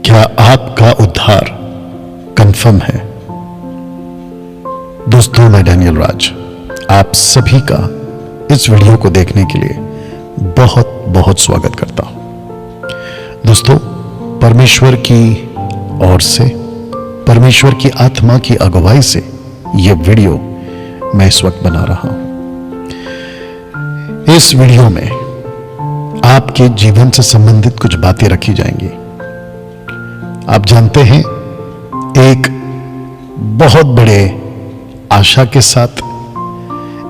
क्या आपका उद्धार कंफर्म है? दोस्तों, मैं डैनियल राज आप सभी का इस वीडियो को देखने के लिए बहुत बहुत स्वागत करता हूं। दोस्तों, परमेश्वर की ओर से, परमेश्वर की आत्मा की अगुवाई से यह वीडियो मैं इस वक्त बना रहा हूं। इस वीडियो में आपके जीवन से संबंधित कुछ बातें रखी जाएंगी। आप जानते हैं, एक बहुत बड़े आशा के साथ,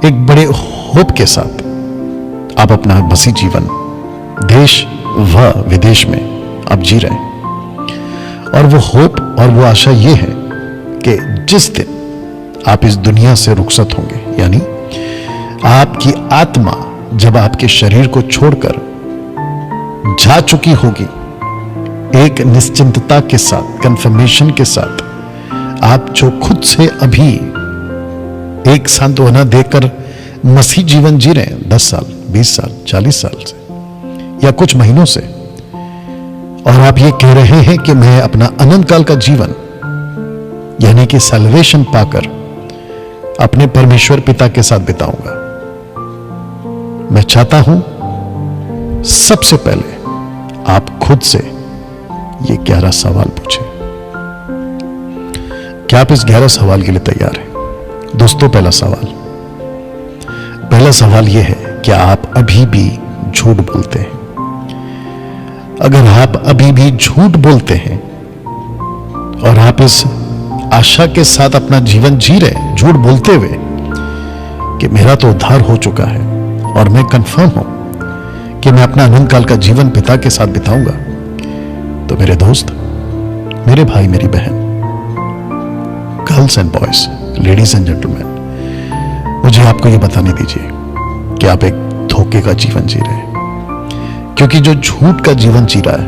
एक बड़े होप के साथ आप अपना मसीह जीवन देश व विदेश में आप जी रहे हैं। और वो होप और वो आशा ये है कि जिस दिन आप इस दुनिया से रुखसत होंगे, यानी आपकी आत्मा जब आपके शरीर को छोड़कर जा चुकी होगी, एक निश्चिंतता के साथ, कंफर्मेशन के साथ, आप जो खुद से अभी एक सांत्वना देकर मसीह जीवन जी रहे हैं 10 साल, 20 साल, 40 साल से या कुछ महीनों से, और आप ये कह रहे हैं कि मैं अपना अनंत काल का जीवन यानी कि सैल्वेशन पाकर अपने परमेश्वर पिता के साथ बिताऊंगा। मैं चाहता हूं सबसे पहले आप खुद से ये 11 सवाल पूछें। क्या आप इस 11 सवाल के लिए तैयार हैं? दोस्तों, पहला सवाल यह है, क्या आप अभी भी झूठ बोलते हैं? अगर आप अभी भी झूठ बोलते हैं और आप इस आशा के साथ अपना जीवन जी रहे हैं, झूठ बोलते हुए कि मेरा तो उद्धार हो चुका है और मैं कंफर्म हूं कि मैं अपना अनंत काल का जीवन पिता के साथ बिताऊंगा, तो मेरे दोस्त, मेरे भाई, मेरी बहन, girls and boys, ladies and gentleman, मुझे आपको यह बताने दीजिए कि आप एक धोखे का जीवन जी रहे हैं। क्योंकि जो झूठ का जीवन जी रहा है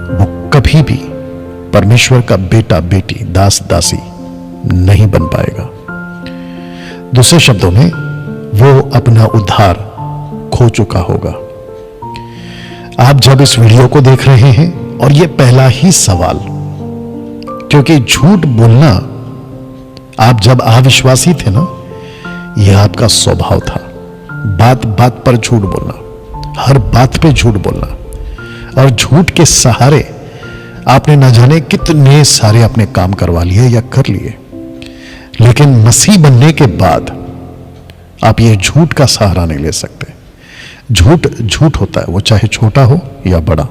वो कभी भी परमेश्वर का बेटा, बेटी, दास, दासी नहीं बन पाएगा। दूसरे शब्दों में, वो अपना उद्धार खो चुका होगा। आप जब इस वीडियो को देख रहे हैं, और यह पहला ही सवाल, क्योंकि झूठ बोलना, आप जब अविश्वासी थे ना, यह आपका स्वभाव था। बात बात पर झूठ बोलना, हर बात पे झूठ बोलना, और झूठ के सहारे आपने न जाने कितने सारे अपने काम करवा लिए या कर लिए। लेकिन मसीह बनने के बाद आप ये झूठ का सहारा नहीं ले सकते। झूठ झूठ होता है, वो चाहे छोटा हो या बड़ा।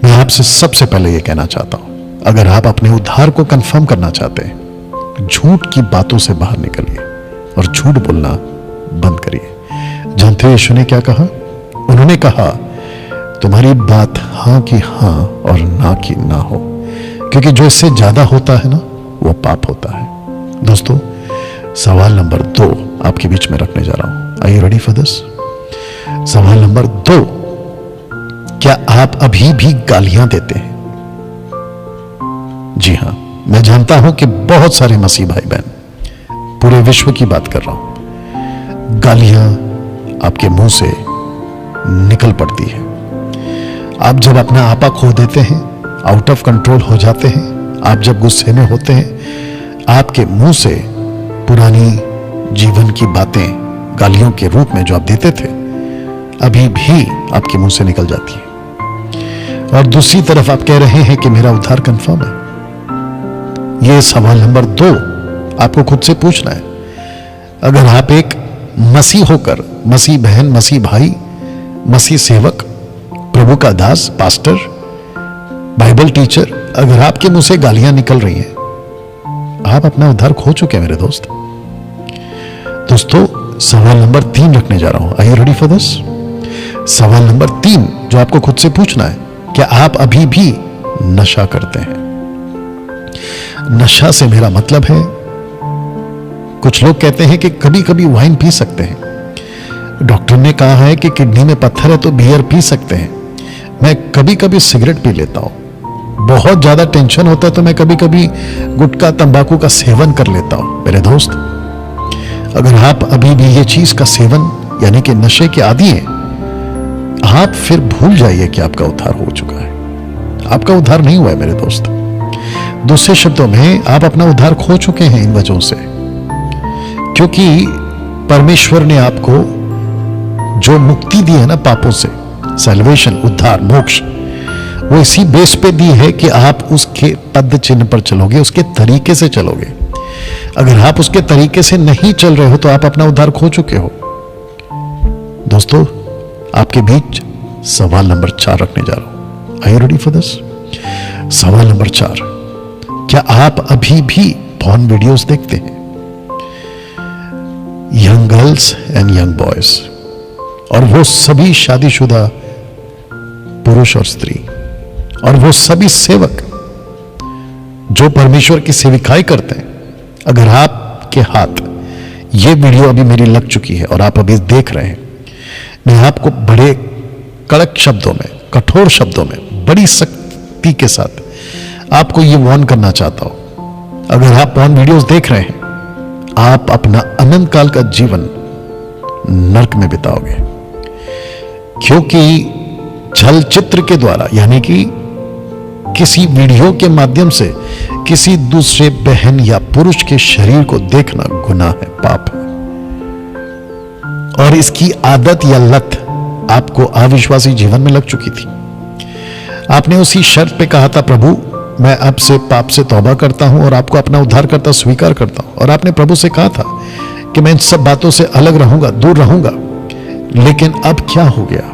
मैं आपसे सबसे पहले यह कहना चाहता हूं, अगर आप अपने उद्धार को कंफर्म करना चाहते हैं, झूठ की बातों से बाहर निकलिए और झूठ बोलना बंद करिए। जानते हो यीशु ने क्या कहा? उन्होंने कहा, तुम्हारी बात हां की हां और ना की ना हो, क्योंकि जो इससे ज्यादा होता है ना, वो पाप होता है। दोस्तों, सवाल नंबर 2 आपके बीच में रखने जा रहा हूं। Are you ready for this? सवाल नंबर 2, क्या आप अभी भी गालियां देते हैं? जी हां, मैं जानता हूं कि बहुत सारे मसीह भाई बहन, पूरे विश्व की बात कर रहा हूं, गालियां आपके मुंह से निकल पड़ती है। आप जब अपना आपा खो देते हैं, आउट ऑफ कंट्रोल हो जाते हैं, आप जब गुस्से में होते हैं, आपके मुंह से पुरानी जीवन की बातें गालियों के रूप में जो आप देते थे, अभी भी आपके मुंह से निकल जाती है। और दूसरी तरफ आप कह रहे हैं कि मेरा उद्धार कंफर्म है। यह सवाल नंबर 2 आपको खुद से पूछना है। अगर आप एक मसीह होकर, मसीह बहन, मसीह भाई, मसीह सेवक, प्रभु का दास, पास्टर, बाइबल टीचर, अगर आपके मुंह से गालियां निकल रही हैं, आप अपना उद्धार खो चुके हैं मेरे दोस्त। दोस्तों, सवाल नंबर 3 रखने जा रहा हूं। Are you ready for this? सवाल नंबर 3 जो आपको खुद से पूछना है, क्या आप अभी भी नशा करते हैं? नशा से मेरा मतलब है, कुछ लोग कहते हैं कि कभी कभी वाइन पी सकते हैं। डॉक्टर ने कहा है कि किडनी में पत्थर है तो बियर पी सकते हैं। मैं कभी कभी सिगरेट पी लेता हूं। बहुत ज्यादा टेंशन होता है तो मैं कभी कभी गुटखा, तंबाकू का सेवन कर लेता हूं। मेरे दोस्त, अगर आप अभी भी ये चीज का सेवन यानी कि नशे के आदी हैं, आप फिर भूल जाइए कि आपका उद्धार हो चुका है। आपका उद्धार नहीं हुआ है मेरे दोस्त। दूसरे शब्दों में, आप अपना उद्धार खो चुके हैं इन वजहों से, क्योंकि परमेश्वर ने आपको जो मुक्ति दी है ना पापों से, सैल्वेशन, उद्धार, मोक्ष, वो इसी बेस पे दी है कि आप उसके पद चिन्ह पर चलोगे, उसके तरीके से चलोगे। अगर आप उसके तरीके से नहीं चल रहे हो तो आप अपना उद्धार खो चुके हो। दोस्तों, आपके बीच सवाल नंबर 4 रखने जा रहा हूं। Are you ready for this? सवाल नंबर 4, क्या आप अभी भी पॉर्न वीडियोस देखते हैं? Young girls and young boys, और वो सभी शादीशुदा पुरुष और स्त्री, और वो सभी सेवक जो परमेश्वर की सेविकाई करते हैं। अगर आपके हाथ ये वीडियो अभी मेरी लग चुकी है और आप अभी देख रहे हैं, मैं आपको बड़े कड़क शब्दों में, कठोर शब्दों में, बड़ी सख्ती के साथ आपको ये वार्न करना चाहता हूं। अगर आप पॉर्न वीडियोस देख रहे हैं, आप अपना अनंत काल का जीवन नरक में बिताओगे, क्योंकि चलचित्र के द्वारा, यानी कि किसी वीडियो के माध्यम से किसी दूसरे बहन या पुरुष के शरीर को देखना गुनाह है, पाप है। और इसकी आदत या लत आपको अविश्वासी जीवन में लग चुकी थी। आपने उसी शर्त पे कहा था, प्रभु मैं अब से पाप से तौबा करता हूं और आपको अपना उद्धारकर्ता स्वीकार करता हूं। और आपने प्रभु से कहा था कि मैं इन सब बातों से अलग रहूंगा, दूर रहूंगा। लेकिन अब क्या हो गया?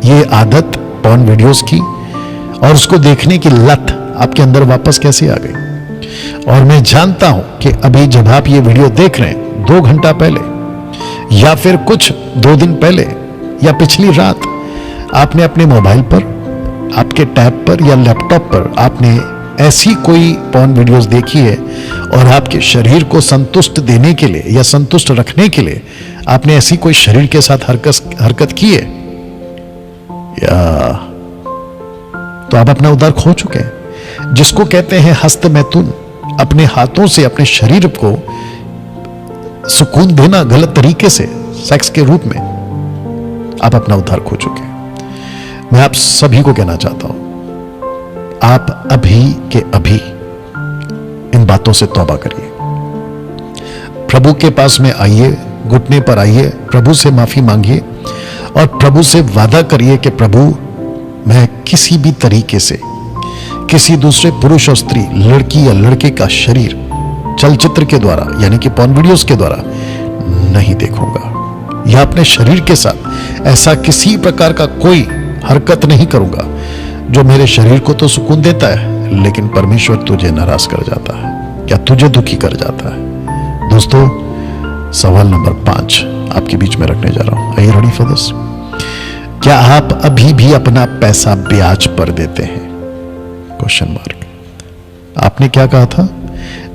ये आदत पॉर्न वीडियोस की और उसको देखने की लत आपके अंदर वापस कैसे आ गई? और मैं जानता हूं कि अभी जब आप ये वीडियो देख रहे हैं, 2 घंटा पहले या फिर कुछ 2 दिन पहले या पिछली रात, आपने अपने मोबाइल पर, आपके टैब पर या लैपटॉप पर आपने ऐसी कोई पॉर्न वीडियोस देखी है और आपके शरीर को संतुष्ट देने के लिए या संतुष्ट रखने के लिए आपने ऐसी कोई शरीर के साथ हरकत की है, या तो आप अपना उद्धार खो चुके हैं। जिसको कहते हैं हस्त मैथुन, अपने हाथों से अपने शरीर को सुकून देना गलत तरीके से, सेक्स के रूप में, आप अपना उद्धार खो चुके हैं। मैं आप सभी को कहना चाहता हूं, आप अभी के अभी इन बातों से तौबा करिए। प्रभु के पास में आइए, घुटने पर आइए, प्रभु से माफी मांगिए और प्रभु से वादा करिए कि प्रभु मैं किसी भी तरीके से किसी दूसरे पुरुष और स्त्री, लड़की या लड़के का शरीर चलचित्र के द्वारा, यानी कि पॉर्न वीडियोस के द्वारा नहीं देखूंगा, या अपने शरीर के साथ ऐसा किसी प्रकार का कोई हरकत नहीं करूंगा जो मेरे शरीर को तो सुकून देता है लेकिन परमेश्वर तुझे नाराज कर जाता है, क्या तुझे दुखी कर जाता है। दोस्तों, सवाल नंबर 5 आपके बीच में रखने जा रहा हूं। Are you ready for this? क्या आप अभी भी अपना पैसा ब्याज पर देते हैं? Question mark. आपने क्या कहा था?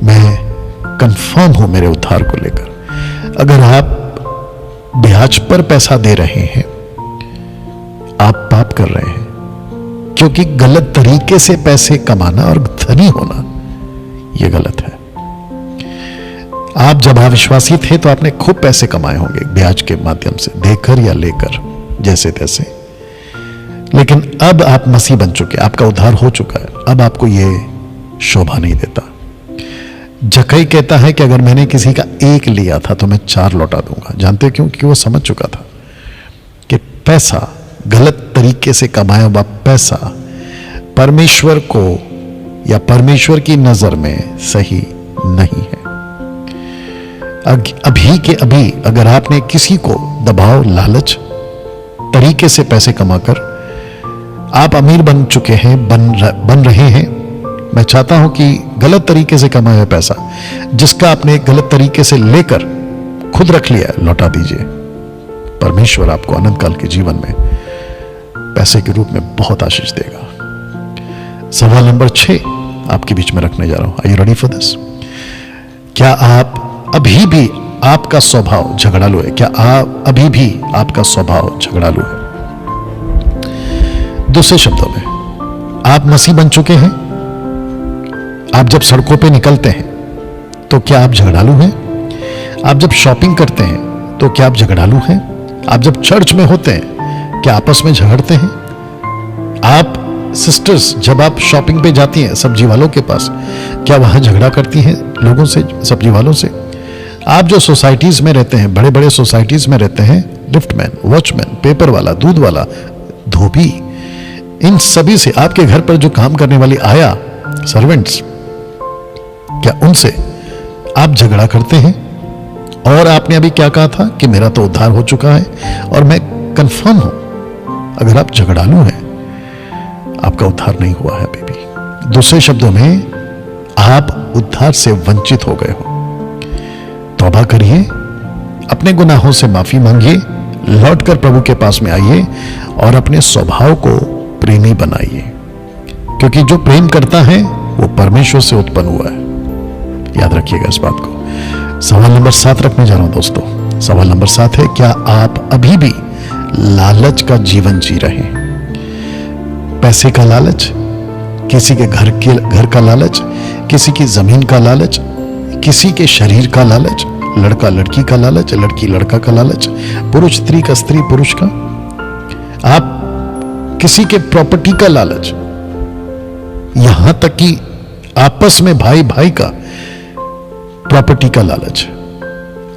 मैं कंफर्म हूं मेरे उद्धार को लेकर। अगर आप ब्याज पर पैसा दे रहे हैं, आप पाप कर रहे हैं, क्योंकि गलत तरीके से पैसे कमाना और धनी होना यह गलत है। आप जब अविश्वासी थे तो आपने खूब पैसे कमाए होंगे ब्याज के माध्यम से, देकर या लेकर, जैसे तैसे। लेकिन अब आप मसीह बन चुके, आपका उद्धार हो चुका है, अब आपको यह शोभा नहीं देता। जक्कई कहता है कि अगर मैंने किसी का 1 लिया था तो मैं 4 लौटा दूंगा। जानते क्यों? क्योंकि वो समझ चुका था कि पैसा, गलत तरीके से कमाया हुआ पैसा परमेश्वर को या परमेश्वर की नजर में सही नहीं है। अभी के अभी अगर आपने किसी को दबाव, लालच तरीके से पैसे कमाकर आप अमीर बन चुके हैं, बन रहे हैं, मैं चाहता हूं कि गलत तरीके से कमाया पैसा जिसका आपने गलत तरीके से लेकर खुद रख लिया, लौटा दीजिए। परमेश्वर आपको अनंत काल के जीवन में पैसे के रूप में बहुत आशीष देगा। सवाल नंबर 6 आपके बीच में रखने जा रहा हूं। Are you ready for this? क्या आप अभी भी, आपका स्वभाव झगड़ालू है? क्या आप अभी भी आपका स्वभाव झगड़ालू है? दूसरे शब्दों में, आप मसीह बन चुके हैं, आप जब सड़कों पे निकलते हैं तो क्या आप झगड़ालू हैं? आप जब शॉपिंग करते हैं तो क्या आप झगड़ालू हैं? आप जब चर्च में होते हैं क्या आपस में झगड़ते हैं? आप सिस्टर्स, जब आप शॉपिंग पे जाती हैं सब्जी वालों के पास, क्या वहां झगड़ा करती हैं लोगों से, सब्जी वालों से? आप जो सोसाइटीज में रहते हैं, बड़े बड़े सोसाइटीज में रहते हैं, लिफ्टमैन, वॉचमैन, पेपर वाला, दूध वाला, धोबी, इन सभी से, आपके घर पर जो काम करने वाली आया, सर्वेंट्स, क्या उनसे आप झगड़ा करते हैं? और आपने अभी क्या कहा था कि मेरा तो उद्धार हो चुका है, और मैं कंफर्म हूं अगर आप झगड़ालू हैं, आपका उद्धार नहीं हुआ है अभी भी। दूसरे शब्दों में, आप उद्धार से वंचित हो गए हो। तौबा करिए, अपने गुनाहों से माफी मांगिए, लौटकर प्रभु के पास में आइए और अपने स्वभाव को प्रेमी बनाइए, क्योंकि जो प्रेम करता है वो परमेश्वर से उत्पन्न हुआ है। याद रखिएगा इस बात को। सवाल नंबर 7 रखने जा रहा हूं दोस्तों। सवाल नंबर 7 है, क्या आप अभी भी लालच का जीवन जी रहे हैं? पैसे का लालच, किसी के घर का लालच, किसी की जमीन का लालच, किसी के शरीर का लालच, लड़का लड़की का लालच, लड़की लड़का का लालच, पुरुष स्त्री का, स्त्री पुरुष का, आप किसी के प्रॉपर्टी का लालच, यहां तक कि आपस में भाई भाई का प्रॉपर्टी का लालच,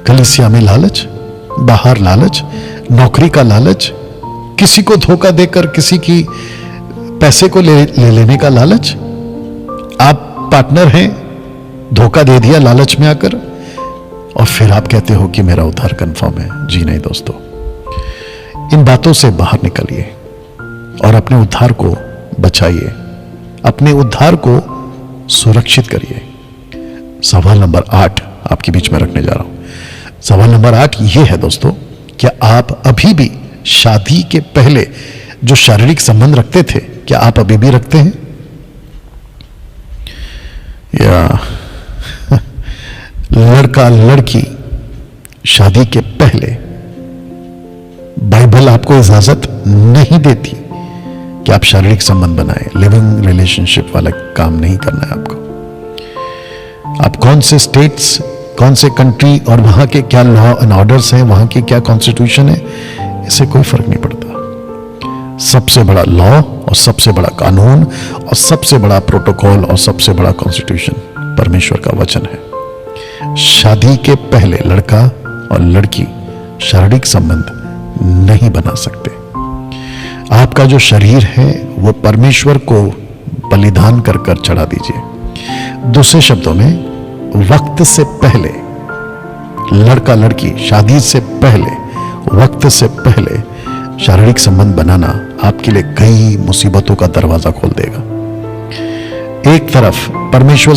कलीसिया में लालच, बाहर लालच, नौकरी का लालच, किसी को धोखा देकर किसी की पैसे को ले लेने का लालच। आप पार्टनर हैं, धोखा दे दिया लालच में आकर, और फिर आप कहते हो कि मेरा उद्धार कंफर्म है। जी नहीं दोस्तों, इन बातों से बाहर निकलिए और अपने उद्धार को बचाइए, अपने उद्धार को सुरक्षित करिए। सवाल नंबर 8 आपके बीच में रखने जा रहा हूं। सवाल नंबर 8 यह है दोस्तों, क्या आप अभी भी शादी के पहले जो शारीरिक संबंध रखते थे, क्या आप अभी भी रखते हैं? या लड़का लड़की शादी के पहले, बाइबल आपको इजाजत नहीं देती कि आप शारीरिक संबंध बनाएं, लिविंग रिलेशनशिप वाला काम नहीं करना है आपको। आप कौन से स्टेट्स, कौन से कंट्री और वहां के क्या लॉ एंड ऑर्डर्स हैं, वहां की क्या कॉन्स्टिट्यूशन है, इससे कोई फर्क नहीं पड़ता। सबसे बड़ा लॉ और सबसे बड़ा कानून और सबसे बड़ा प्रोटोकॉल और सबसे बड़ा कॉन्स्टिट्यूशन परमेश्वर का वचन है। शादी के पहले लड़का और लड़की शारीरिक संबंध नहीं बना सकते। आपका जो शरीर है वो परमेश्वर को बलिदान कर कर चढ़ा दीजिए। दूसरे शब्दों में, वक्त से पहले, लड़का लड़की शादी से पहले, वक्त से पहले शारीरिक संबंध बनाना आपके लिए कई मुसीबतों का दरवाजा खोल देगा। एक तरफ परमेश्वर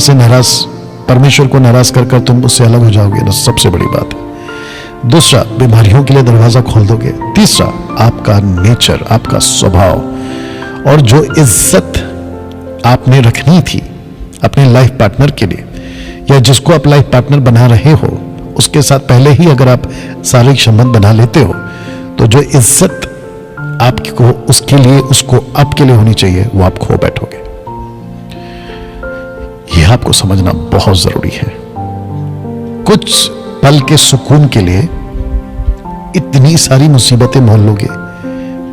को नाराज कर कर तुम उससे अलग हो जाओगे ना, सबसे बड़ी बात है। दूसरा, बीमारियों के लिए दरवाजा खोल दोगे। तीसरा, आपका नेचर, आपका स्वभाव और जो इज्जत आपने रखनी थी अपने लाइफ पार्टनर के लिए, या जिसको आप लाइफ पार्टनर बना रहे हो, उसके साथ पहले ही अगर आप शारीरिक संबंध बना लेते हो, तो जो इज्जत आपको उसके लिए, उसको आपके लिए होनी चाहिए, वो आप खो बैठोगे। यह आपको समझना बहुत जरूरी है। कुछ पल के सुकून के लिए इतनी सारी मुसीबतें मोल लोगे,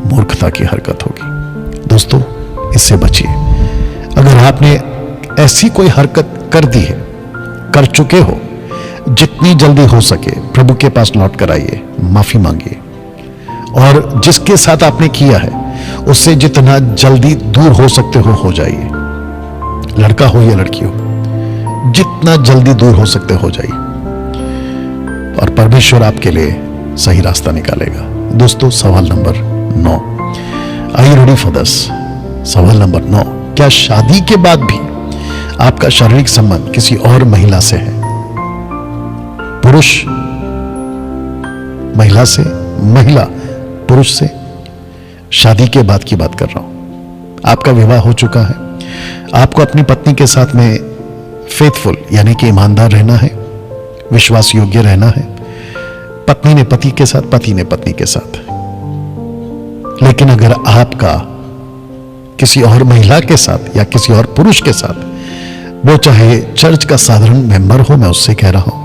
मूर्खता की हरकत होगी। दोस्तों, इससे बचिए। अगर आपने ऐसी कोई हरकत कर दी है, कर चुके हो, जितनी जल्दी हो सके प्रभु के पास लौट कर आइए, माफी मांगिए, और जिसके साथ आपने किया है उससे जितना जल्दी दूर हो सकते हो जाइए। लड़का हो या लड़की हो, जितना जल्दी दूर हो सकते हो जाइए, और परमेश्वर आपके लिए सही रास्ता निकालेगा। दोस्तों, सवाल number 9, are you ready for this? सवाल नंबर 9, क्या शादी के बाद भी आपका शारीरिक संबंध किसी और महिला से है? पुरुष महिला से, महिला पुरुष से। शादी के बाद की बात कर रहा हूं। आपका विवाह हो चुका है, आपको अपनी पत्नी के साथ में फेथफुल यानी कि ईमानदार रहना है, विश्वास योग्य रहना है। पत्नी ने पति के साथ, पति ने पत्नी के साथ। लेकिन अगर आपका किसी और महिला के साथ या किसी और पुरुष के साथ, वो चाहे चर्च का साधारण मेंबर हो, मैं उससे कह रहा हूं,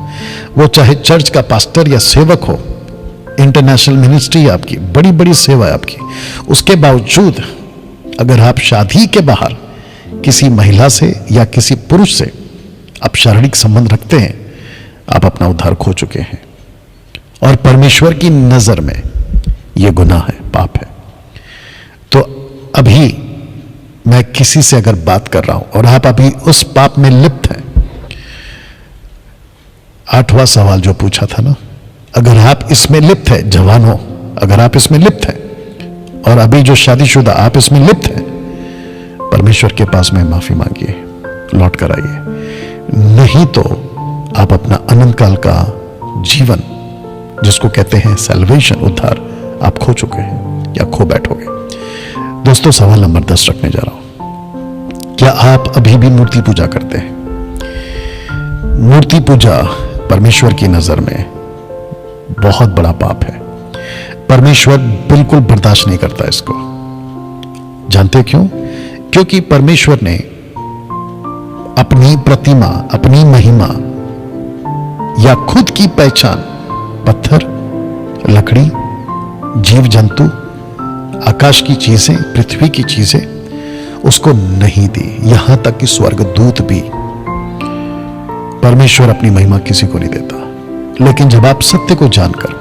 वो चाहे चर्च का पास्टर या सेवक हो, इंटरनेशनल मिनिस्ट्री है आपकी, बड़ी बड़ी सेवा है आपकी, उसके बावजूद अगर आप शादी के बाहर किसी महिला से या किसी पुरुष से आप शारीरिक संबंध रखते हैं, आप अपना उद्धार खो चुके हैं और परमेश्वर की नजर में यह गुनाह है, पाप है। तो अभी मैं किसी से अगर बात कर रहा हूं और आप अभी उस पाप में लिप्त हैं, 8वां सवाल जो पूछा था ना, अगर आप इसमें लिप्त है, जवान हो, अगर आप इसमें लिप्त हैं और अभी जो शादीशुदा आप इसमें लिप्त हैं, परमेश्वर के पास में माफी मांगिए, लौट कर आइए, नहीं तो आप अपना अनंत काल का जीवन, जिसको कहते हैं सैल्वेशन, उद्धार, आप खो चुके हैं या खो बैठोगे। दोस्तों, सवाल नंबर 10 रखने जा रहा हूं। क्या आप अभी भी मूर्ति पूजा करते हैं? मूर्ति पूजा परमेश्वर की नजर में बहुत बड़ा पाप है। परमेश्वर बिल्कुल बर्दाश्त नहीं करता इसको। जानते क्यों? क्योंकि परमेश्वर ने अपनी प्रतिमा, अपनी महिमा या खुद की पहचान पत्थर, लकड़ी, जीव जंतु, आकाश की चीजें, पृथ्वी की चीजें उसको नहीं दी। यहां तक कि स्वर्गदूत भी परमेश्वर अपनी महिमा किसी को नहीं देता। लेकिन जब आप सत्य को जानकर,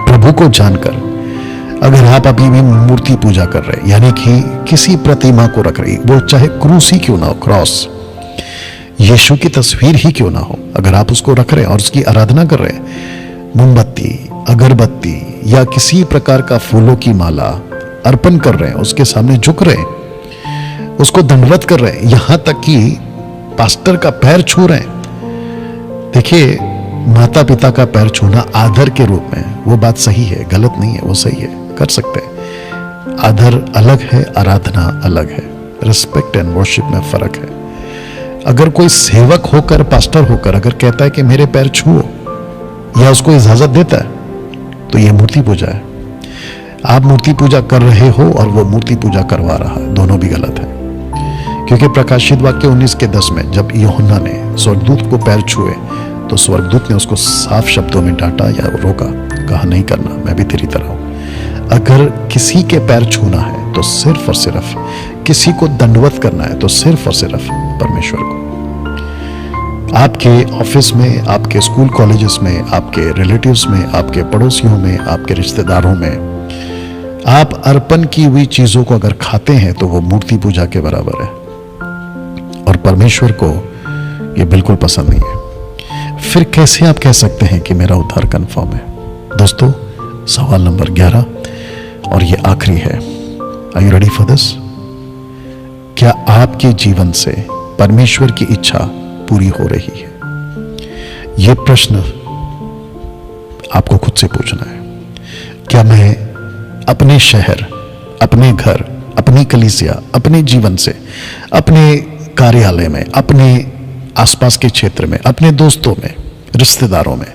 प्रभु को जानकर, अगर आप अभी भी मूर्ति पूजा कर रहे हैं, यानी कि किसी प्रतिमा को रख रही, वो चाहे क्रूस ही क्यों ना हो, क्रॉस, यीशु की तस्वीर ही क्यों ना हो, अगर आप उसको रख रहे हैं और उसकी आराधना कर रहे हैं, मोमबत्ती, अगरबत्ती या किसी प्रकार का फूलों की माला अर्पण कर रहे हैं, उसके सामने झुक रहे हैं, उसको दंडवत कर रहे हैं, यहां तक कि पास्टर का पैर छू रहे हैं। देखिए, माता पिता का पैर छूना आदर के रूप में, वो बात सही है, गलत नहीं है, वो सही है, कर सकते हैं। आदर अलग है, आराधना अलग है। रिस्पेक्ट एंड वर्शिप में फर्क है। अगर कोई सेवक होकर, पास्टर होकर अगर कहता है कि मेरे पैर छुओ, या उसको इजाजत देता है, तो यह मूर्ति पूजा है। आप मूर्ति पूजा कर रहे हो और वो मूर्ति पूजा करवा रहा है, दोनों भी गलत है। क्योंकि प्रकाशित वाक्य 19:10 में जब यूहन्ना ने स्वर्गदूत को पैर छुए, तो स्वर्गदूत ने उसको साफ शब्दों में डांटा या रोका, कहा नहीं करना, मैं भी तेरी तरह हूं। अगर किसी के पैर छूना है तो सिर्फ और सिर्फ, किसी को दंडवत करना है तो सिर्फ और सिर्फ परमेश्वर को। आपके ऑफिस में, आपके स्कूल कॉलेजेस में, आपके रिलेटिव्स में, आपके पड़ोसियों में, आपके रिश्तेदारों में आप अर्पण की हुई चीजों को अगर खाते हैं तो वो मूर्ति पूजा के बराबर है और परमेश्वर को ये बिल्कुल पसंद नहीं है। फिर कैसे आप कह सकते हैं कि मेरा उद्धार कंफर्म है? दोस्तों, सवाल नंबर 11 और ये आखिरी है। Are you ready for this? क्या आपके जीवन से परमेश्वर की इच्छा पूरी हो रही है? यह प्रश्न आपको खुद से पूछना है। क्या मैं अपने शहर, अपने घर, अपनी कलीसिया, अपने जीवन से, अपने कार्यालय में, अपने आसपास के क्षेत्र में, अपने दोस्तों में, रिश्तेदारों में,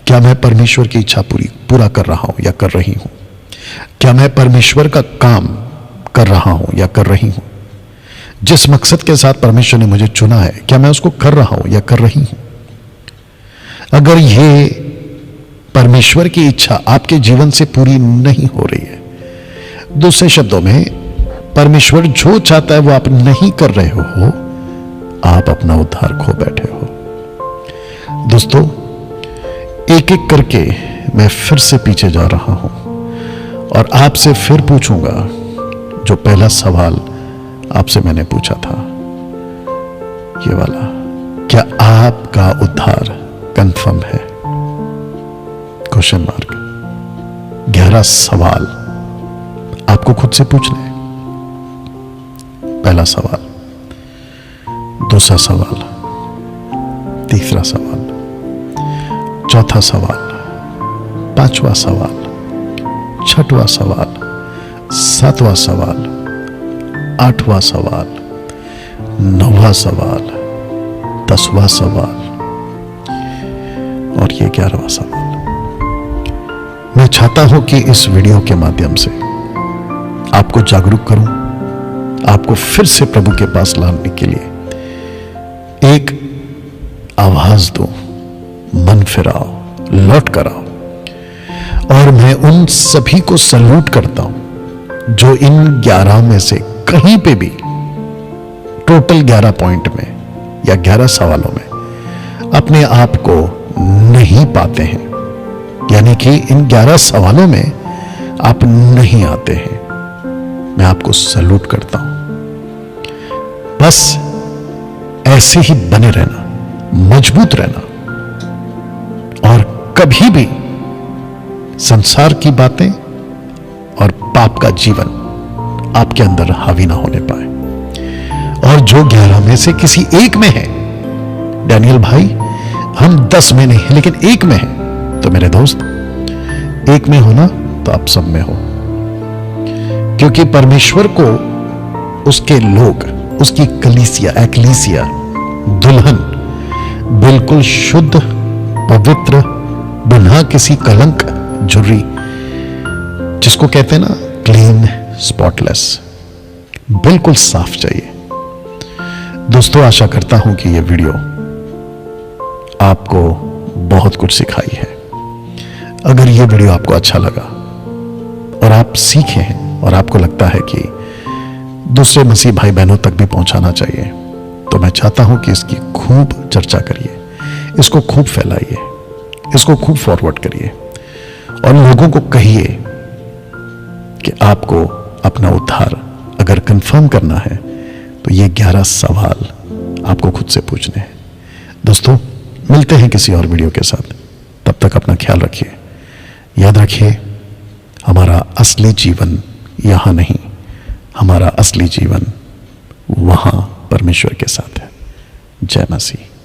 क्या मैं परमेश्वर की इच्छा पूरा कर रहा हूं या कर रही हूं? क्या मैं परमेश्वर का काम कर रहा हूं या कर रही हूं? जिस मकसद के साथ परमेश्वर ने मुझे चुना है, क्या मैं उसको कर रहा हूं या कर रही हूं? अगर ये परमेश्वर की इच्छा आपके जीवन से पूरी नहीं हो रही है, दूसरे शब्दों में परमेश्वर जो चाहता है वो आप नहीं कर रहे हो, आप अपना उद्धार खो बैठे हो। दोस्तों, एक एक करके मैं फिर से पीछे जा रहा हूं और आपसे फिर पूछूंगा जो पहला सवाल आपसे मैंने पूछा था, ये वाला, क्या आपका उद्धार कंफर्म है? Question mark. 11 सवाल आपको खुद से पूछने हैं। पहला सवाल, दूसरा सवाल, तीसरा सवाल, चौथा सवाल, पांचवा सवाल, छठवां सवाल, सातवां सवाल, आठवां सवाल, नौवां सवाल, 10वां सवाल और ये 11वां सवाल। मैं चाहता हूं कि इस वीडियो के माध्यम से आपको जागरूक करूं, आपको फिर से प्रभु के पास लाने के लिए एक आवाज दो, मन फिराओ, लौट कर आओ। और मैं उन सभी को सल्यूट करता हूं जो इन 11 में से कहीं पे भी टोटल 11 पॉइंट में या 11 सवालों में अपने आप को नहीं पाते हैं, यानी कि इन 11 सवालों में आप नहीं आते हैं, मैं आपको सैल्यूट करता हूं। बस ऐसे ही बने रहना, मजबूत रहना, और कभी भी संसार की बातें और पाप का जीवन आपके अंदर हावी ना होने पाए। और जो 11 में से किसी एक में है, डैनियल भाई हम 10 में नहीं है लेकिन एक में है, तो मेरे दोस्त एक में हो ना तो आप सब में हो, क्योंकि परमेश्वर को उसके लोग, उसकी कलीसिया, एक्लीसिया, दुल्हन बिल्कुल शुद्ध, पवित्र, बिना किसी कलंक झुर्री, जिसको कहते हैं ना क्लीन, स्पॉटलेस, बिल्कुल साफ चाहिए। दोस्तों, आशा करता हूं कि यह वीडियो आपको बहुत कुछ सिखाई है। अगर यह वीडियो आपको अच्छा लगा और आप सीखे हैं और आपको लगता है कि दूसरे मसीह भाई बहनों तक भी पहुंचाना चाहिए, तो मैं चाहता हूं कि इसकी खूब चर्चा करिए, इसको खूब फैलाइए, इसको खूब फॉरवर्ड करिए और लोगों को कहिए कि आपको अपना उद्धार अगर कंफर्म करना है तो ये 11 सवाल आपको खुद से पूछने हैं। दोस्तों, मिलते हैं किसी और वीडियो के साथ, तब तक अपना ख्याल रखिए। याद रखिए, हमारा असली जीवन यहां नहीं, हमारा असली जीवन वहां परमेश्वर के साथ है। जय मसीह।